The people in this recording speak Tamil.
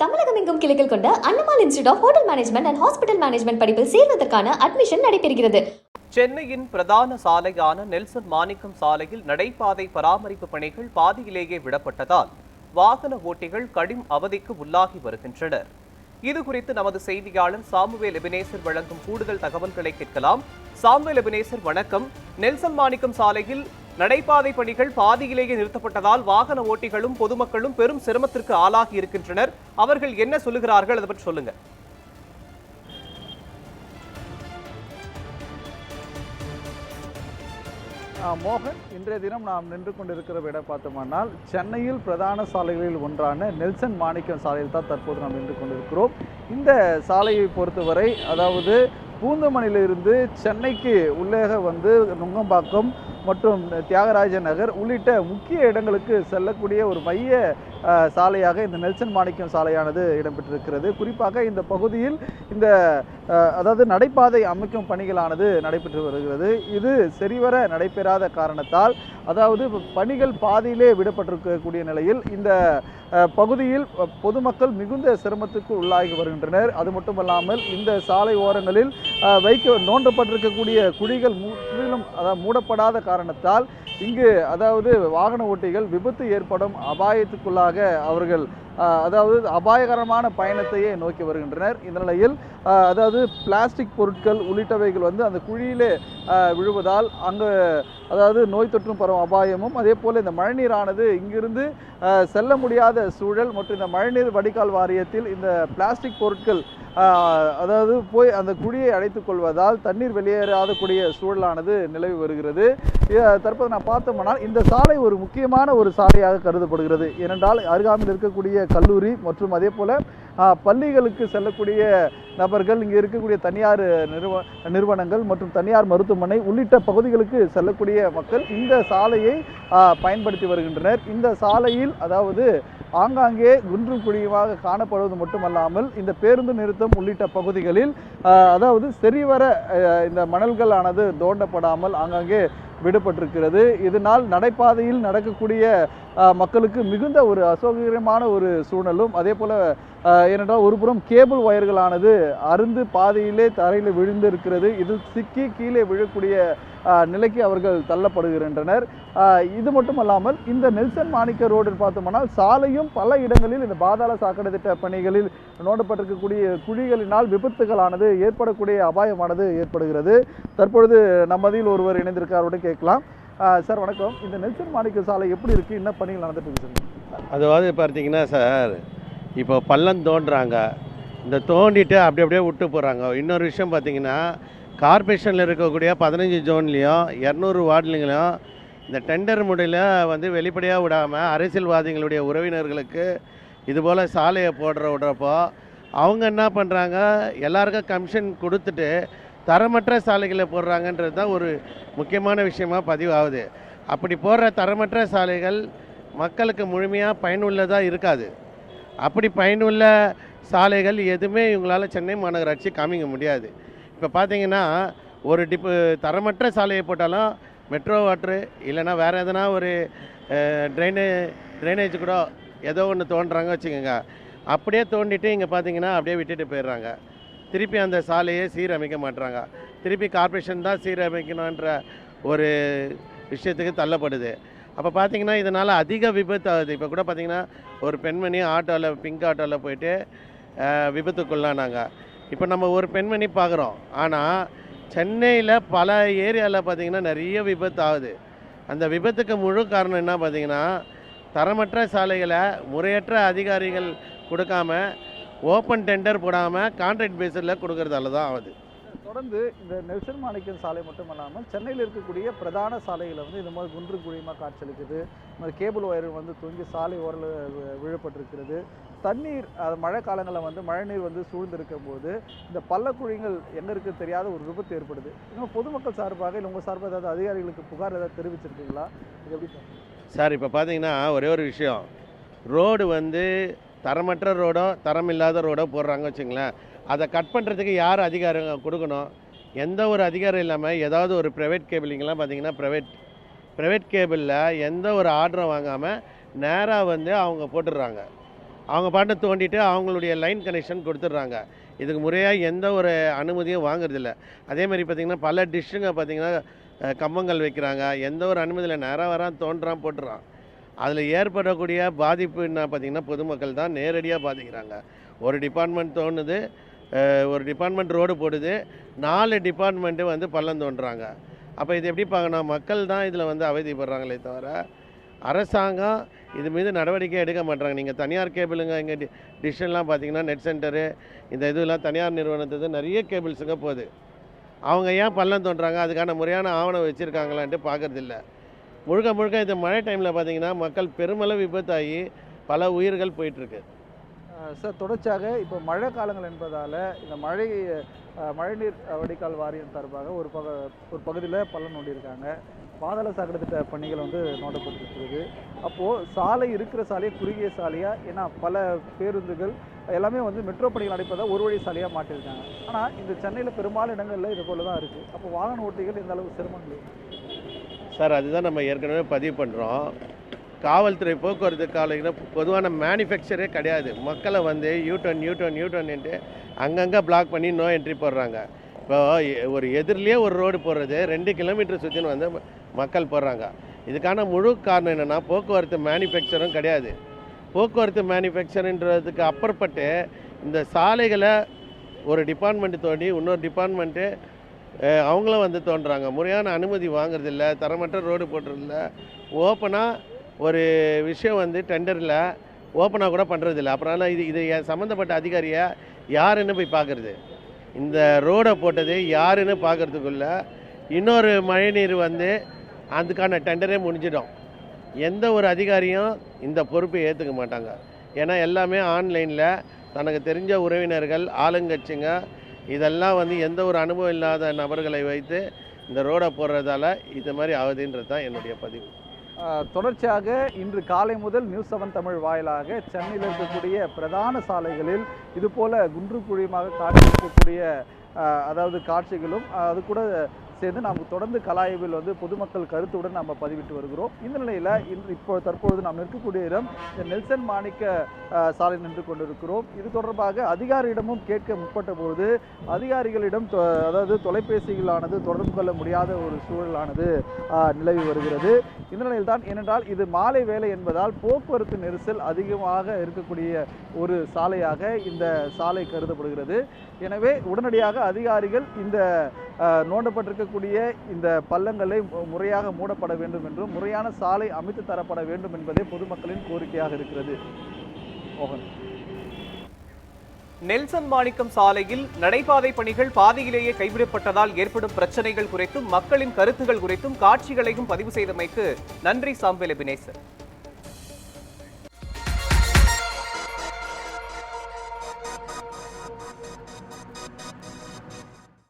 தமிழகம் எங்கும் கிளைகள் கொண்ட Annamal institute of hotel management and hospital management படிப்பில் சேர்வதற்கான அட்மிஷன் நடைபெறுகிறது. சென்னையின் பிரதான சாலையான நெல்சன் மாணிக்கம் சாலையில் நடைபாதை பராமரிப்பு பணிகள் பாதியிலேயே விடப்பட்டதால் வாகன ஓட்டிகள் கடும் அவதிக்கு உள்ளாகி வருகின்றனர். இதுகுறித்து நமது செய்தியாளர் சாமுவேல் எபினேசர் வழங்கும் கூடுதல் தகவல்களை கேட்கலாம். சாமுவேல் எபினேசர், வணக்கம். நெல்சன் மாணிக்கம் சாலையில் நடைபாதை பணிகள் பாதியிலேயே நிறுத்தப்பட்டதால் வாகன ஓட்டிகளும் பொதுமக்களும் பெரும் சிரமத்திற்கு ஆளாகி இருக்கின்றனர். அவர்கள் என்ன சொல்லுகிறார்கள், அதை பற்றி சொல்லுங்க. மோகன், இன்றைய தினம் நாம் நின்று கொண்டிருக்கிற இடம் பார்த்தோம்னால் சென்னையில் பிரதான சாலைகளில் ஒன்றான நெல்சன் மாணிக்கம் சாலையில் தான் தற்போது நாம் நின்று கொண்டிருக்கிறோம். இந்த சாலையை பொறுத்தவரை, அதாவது பூந்தமல்லியிலிருந்து சென்னைக்கு உள்ளே வந்து நுங்கம்பாக்கம் மற்றும் தியாகராஜ நகர் உள்ளிட்ட முக்கிய இடங்களுக்கு செல்லக்கூடிய ஒரு மைய சாலையாக இந்த நெல்சன் மாணிக்கம் சாலையானது இடம்பெற்றிருக்கிறது. குறிப்பாக இந்த பகுதியில் அதாவது நடைபாதை அமைக்கும் பணிகளானது நடைபெற்று வருகிறது. இது சரிவர நடைபெறாத காரணத்தால், அதாவது பணிகள் பாதியிலே விடப்பட்டிருக்கக்கூடிய நிலையில் இந்த பகுதியில் பொதுமக்கள் மிகுந்த சிரமத்துக்கு உள்ளாகி வருகின்றனர். அது மட்டுமல்லாமல் இந்த சாலை ஓரங்களில் நோண்டப்பட்டிருக்கக்கூடிய குழிகள் முற்றிலும் மூடப்படாத காரணத்தால் இங்கு அதாவது வாகன ஓட்டிகள் விபத்து ஏற்படும் அபாயத்துக்குள்ளாக அவர்கள் அதாவது அபாயகரமான பயணத்தையே நோக்கி வருகின்றனர். இந்த நிலையில் அதாவது பிளாஸ்டிக் பொருட்கள் உள்ளிட்டவைகள் வந்து அந்த குழியிலே விழுவதால் அங்கு அதாவது நோய் தொற்றும் பரவும் அபாயமும், அதே போல் இந்த மழைநீரானது இங்கிருந்து செல்ல முடியாத சூழல் மற்றும் இந்த மழைநீர் வடிகால் வாரியத்தில் இந்த பிளாஸ்டிக் பொருட்கள் அதாவது போய் அந்த குழியை அடைத்துக் கொள்வதால் தண்ணீர் வெளியேறாதக்கூடிய சூழலானது நிலவி வருகிறது. தற்போது நான் பார்த்தோம்னால் இந்த சாலை ஒரு முக்கியமான ஒரு சாலையாக கருதப்படுகிறது. ஏனென்றால் அருகாமையில் இருக்கக்கூடிய கல்லூரி மற்றும் அதே போல பள்ளிகளுக்கு செல்லக்கூடிய நபர்கள், இங்கே இருக்கக்கூடிய தனியார் நிறுவனங்கள் மற்றும் தனியார் மருத்துவமனை உள்ளிட்ட பகுதிகளுக்கு செல்லக்கூடிய மக்கள் இந்த சாலையை பயன்படுத்தி வருகின்றனர். இந்த சாலையில் அதாவது ஆங்காங்கே குன்றும் குழியுமாக காணப்படுவது மட்டுமல்லாமல் இந்த பேருந்து நிறுத்தம் உள்ளிட்ட பகுதிகளில் அதாவது சரிவர இந்த மணல்களானது தோண்டப்படாமல் ஆங்காங்கே விடப்பட்டிருக்கிறது. இதனால் நடைபாதையில் நடக்கக்கூடிய மக்களுக்கு மிகுந்த ஒரு அசௌகரியமான ஒரு சூழலும், அதே போல ஏனென்றால் ஒருபுறம் கேபிள் ஒயர்களானது அருந்து பாதையிலே தரையில் விழுந்து இருக்கிறது. இதில் சிக்கி கீழே விழக்கூடிய நிலைக்கு அவர்கள் தள்ளப்படுகின்றனர். இது மட்டுமல்லாமல் இந்த நெல்சன் மாணிக்க ரோடு பார்த்தோம்னால் சாலையும் பல இடங்களில் இந்த பாதாள சாக்கடை திட்ட பணிகளில் நோண்டப்பட்டிருக்கக்கூடிய குழிகளினால் விபத்துகளானது ஏற்படக்கூடிய அபாயமானது ஏற்படுகிறது. தற்பொழுது நம்மதில் ஒருவர் இணைந்திருக்காரோட கேட்கலாம். சார் வணக்கம். இந்த நெல்சன் மாணிக்க சாலை எப்படி இருக்குது, என்ன பணிகள் நடந்துட்டு இருக்கு சார்? அதாவது பார்த்தீங்கன்னா சார், இப்போ பள்ளம் தோண்டுறாங்க, இந்த தோண்டிட்டு அப்படியே விட்டு போகிறாங்க. இன்னொரு விஷயம் பார்த்தீங்கன்னா, கார்பரேஷனில் இருக்கக்கூடிய 15 ஜோன்லேயும் 200 வார்டுலையும் இந்த டெண்டர் முறையில் வந்து வெளிப்படையாக விடாமல் அரசியல்வாதிகளுடைய உறவினர்களுக்கு இதுபோல் சாலையை விடுறப்போ அவங்க என்ன பண்ணுறாங்க, எல்லாருக்கும் கமிஷன் கொடுத்துட்டு தரமற்ற சாலைகளை போடுறாங்கன்றது தான் ஒரு முக்கியமான விஷயமாக பதிவாகுது. அப்படி போடுற தரமற்ற சாலைகள் மக்களுக்கு முழுமையாக பயனுள்ளதாக இருக்காது. அப்படி பயனுள்ள சாலைகள் எதுவுமே இவங்களால் சென்னை மாநகராட்சி காமிக்க முடியாது. இப்போ பார்த்தீங்கன்னா ஒரு தரமற்ற சாலையை போட்டாலும் மெட்ரோ வாட்ரு இல்லைன்னா வேறு எதனா ஒரு ட்ரைனேஜ் கூட ஏதோ ஒன்று தோன்றுறாங்க வச்சுக்கோங்க. அப்படியே தோண்டிட்டு இங்கே பார்த்தீங்கன்னா அப்படியே விட்டுட்டு போயிடுறாங்க. திருப்பி அந்த சாலையை சீரமைக்க மாட்டுறாங்க. திருப்பி கார்பரேஷன் தான் சீரமைக்கணுன்ற ஒரு விஷயத்துக்கு தள்ளப்படுது. அப்போ பார்த்தீங்கன்னா இதனால் அதிக விபத்து ஆகுது. இப்போ கூட பார்த்தீங்கன்னா ஒரு பெண்மணி ஆட்டோவில் பிங்க் ஆட்டோவில் போயிட்டு விபத்துக்குள்ளானாங்க. இப்போ நம்ம ஒரு பெண்மணி பார்க்குறோம், ஆனால் சென்னையில் பல ஏரியாவில் பார்த்திங்கன்னா நிறைய விபத்து ஆகுது. அந்த விபத்துக்கு முழு காரணம் என்ன பார்த்திங்கன்னா, தரமற்ற சாலைகளை முறையற்ற அதிகாரிகள் கொடுக்காம ஓப்பன் டெண்டர் போடாமல் கான்ட்ராக்ட் பேஸில் கொடுக்கறதால தான் ஆகுது. தொடர்ந்து இந்த நெல்சன் மாணிக்கம் சாலை மட்டுமல்லாமல் சென்னையில் இருக்கக்கூடிய பிரதான சாலைகளை வந்து இந்த மாதிரி குன்று குழியமாக காட்சியளிக்குது. இந்த மாதிரி கேபிள் ஒயர் வந்து தொங்கி சாலை ஓரத்தில் விழப்பட்டிருக்கிறது. தண்ணீர் மழை காலங்களில் வந்து மழைநீர் வந்து சூழ்ந்திருக்கும் போது இந்த பள்ளக்குழிகள் எங்கே இருக்குது தெரியாத ஒரு விபத்து ஏற்படுது. இன்னும் பொதுமக்கள் சார்பாக இல்லை உங்கள் சார்பாக ஏதாவது அதிகாரிகளுக்கு புகார் ஏதாவது தெரிவிச்சிருக்கீங்களா? இது எப்படி சார்? இப்போ பார்த்தீங்கன்னா ஒரே ஒரு விஷயம், ரோடு வந்து தரமற்ற ரோடோ தரமில்லாத ரோடோ போடுறாங்க வச்சுங்களேன், அதை கட் பண்ணுறதுக்கு யார் அதிகாரம் கொடுக்கணும்? எந்த ஒரு அதிகாரம் இல்லாமல் ஏதாவது ஒரு ப்ரைவேட் கேபிளிங்கெலாம் பார்த்திங்கன்னா ப்ரைவேட் கேபிளில் எந்த ஒரு ஆர்டரும் வாங்காமல் நேராக வந்து அவங்க போட்டுடுறாங்க. அவங்க பாட்டை தோண்டிட்டு அவங்களுடைய லைன் கனெக்ஷன் கொடுத்துட்றாங்க. இதுக்கு முறையாக எந்த ஒரு அனுமதியும் வாங்குறதில்ல. அதேமாதிரி பார்த்திங்கன்னா பல டிஷ்ஷுங்க பார்த்திங்கன்னா கம்பங்கள் வைக்கிறாங்க, எந்த ஒரு அனுமதியில் நேராக வரான் தோன்றான் போட்டுறான். அதில் ஏற்படக்கூடிய பாதிப்புன்னா பார்த்திங்கன்னா பொதுமக்கள் தான் நேரடியாக பாதிக்கிறாங்க. ஒரு டிபார்ட்மெண்ட் தோணுது, ஒரு டிபார்ட்மெண்ட் ரோடு போடுது, 4 டிபார்ட்மெண்ட்டு வந்து பள்ளம் தோன்றுறாங்க. அப்போ இது எப்படி பார்க்கணும், மக்கள் தான் இதில் வந்து அவதிப்படுறாங்களே தவிர அரசாங்கம் இது மீது நடவடிக்கை எடுக்க மாட்டாங்க. நீங்கள் தனியார் கேபிளுங்க இங்கே டிஷ்ஷன்லாம் பார்த்தீங்கன்னா நெட் சென்டரு இந்த இதெல்லாம் தனியார் நிறுவனத்துக்கு நிறைய கேபிள்ஸுங்க போகுது. அவங்க ஏன் பள்ளம் தோன்றாங்க, அதுக்கான முறையான ஆவணம் வச்சுருக்காங்களான்ட்டு பார்க்குறதில்ல. முழுக்க முழுக்க இந்த மழை டைமில் பார்த்தீங்கன்னா மக்கள் பெருமளவு விபத்தாகி பல உயிர்கள் போயிட்டுருக்கு. சார், தொடர்ச்சியாக இப்போ மழை காலங்கள் என்பதால் இந்த மழைநீர் வடிகால் வாரியம் சார்பாக ஒரு பகுதியில் பள்ளம் நோண்டியிருக்காங்க. பாதாள சாக்கடை திட்ட பணிகள் வந்து நோண்டப்பட்டிருக்கிறது. அப்போது சாலை இருக்கிற சாலையை குறுகிய சாலையாக, ஏன்னா பல பேருந்துகள் எல்லாமே வந்து மெட்ரோ பணிகள் நடைபெறதாக ஒரு வழி சாலையாக மாட்டியிருக்காங்க. ஆனால் இந்த சென்னையில் பெரும்பாலும் இடங்களில் இது போல தான் இருக்குது. அப்போ வாகன ஓட்டிகள் இந்த அளவு சிரமங்கள் சார், அதுதான் நம்ம ஏற்கனவே பதிவு பண்ணுறோம். காவல்துறை போக்குவரத்து காலையில் பொதுவான மேனுஃபேக்சரே கிடையாது. மக்களை வந்து யூட்டர்ன்ட்டு அங்கங்கே பிளாக் பண்ணி நோ என்ட்ரி போடுறாங்க. இப்போ ஒரு எதிரிலே ஒரு ரோடு போடுறது 2 கிலோமீட்டர் சுற்றின்னு வந்து மக்கள் போடுறாங்க. இதுக்கான முழு காரணம் என்னென்னா போக்குவரத்து மேனுஃபேக்சரும் கிடையாது. போக்குவரத்து மேனுஃபேக்சருன்றதுக்கு அப்புறப்பட்டு இந்த சாலைகளை ஒரு டிபார்ட்மெண்ட்டு தோண்டி இன்னொரு டிபார்ட்மெண்ட்டு அவங்களும் வந்து தோன்றுறாங்க. முறையான அனுமதி வாங்குறதில்ல, தரமற்ற ரோடு போடுறதில்ல. ஓப்பனாக ஒரு விஷயம் வந்து டெண்டரில் ஓப்பனாக கூட பண்ணுறதில்ல. அப்புறம் இது சம்மந்தப்பட்ட அதிகாரியை யாருன்னு போய் பார்க்குறது, இந்த ரோடை போட்டது யாருன்னு பார்க்குறதுக்குள்ள இன்னொரு மழைநீர் வந்து அதுக்கான டெண்டரே முடிஞ்சிடும். எந்த ஒரு அதிகாரியும் இந்த பொறுப்பை ஏற்றுக்க மாட்டாங்க. ஏன்னா எல்லாமே ஆன்லைனில் தனக்கு தெரிஞ்ச உறவினர்கள், ஆளுங்கட்சிங்க இதெல்லாம் வந்து எந்த ஒரு அனுபவம் இல்லாத நபர்களை வைத்து இந்த ரோடை போடுறதால இது மாதிரி ஆகுதுன்றது தான் என்னுடைய பதிவு. தொடர்ச்சியாக இன்று காலை முதல் நியூஸ் 7 தமிழ் வாயிலாக சென்னையில் இருக்கக்கூடிய பிரதான சாலைகளில் இதுபோல் குன்று குழியுமாக காட்சியளிக்கக்கூடிய அதாவது காட்சிகளும் அது கூட சேர்ந்து நாம் தொடர்ந்து கலாய்வில் வந்து பொதுமக்கள் கருத்துடன் நாம் பதிவிட்டு வருகிறோம். இந்த நிலையில் தற்பொழுது நாம் நிற்கக்கூடிய இடம் இந்த நெல்சன் மாணிக்க சாலை நின்று கொண்டிருக்கிறோம். இது தொடர்பாக அதிகாரியிடமும் கேட்க முற்பட்ட பொழுது அதிகாரிகளிடம் அதாவது தொலைபேசிகளானது தொடர்பு கொள்ள முடியாத ஒரு சூழலானது நிலவி வருகிறது. இந்த நிலையில் தான், ஏனென்றால் இது மாலை வேலை என்பதால் போக்குவரத்து நெரிசல் அதிகமாக இருக்கக்கூடிய ஒரு சாலையாக இந்த சாலை கருதப்படுகிறது. எனவே உடனடியாக அதிகாரிகள் இந்த நோண்டப்பட்டிருக்கக்கூடிய இந்த பள்ளங்களை முறையாக மூடப்பட வேண்டும் என்றும் முறையான சாலை அமைத்து தரப்பட வேண்டும் என்பதே பொதுமக்களின் கோரிக்கையாக இருக்கிறது. மோகன். நெல்சன் மாணிக்கம் சாலையில் நடைபாதை பணிகள் பாதியிலேயே கைவிடப்பட்டதால் ஏற்படும் பிரச்சனைகள் குறித்தும் மக்களின் கருத்துகள் குறித்தும் காட்சிகளையும் பதிவு செய்தமைக்கு நன்றி சாம்பல் எபினேசர்.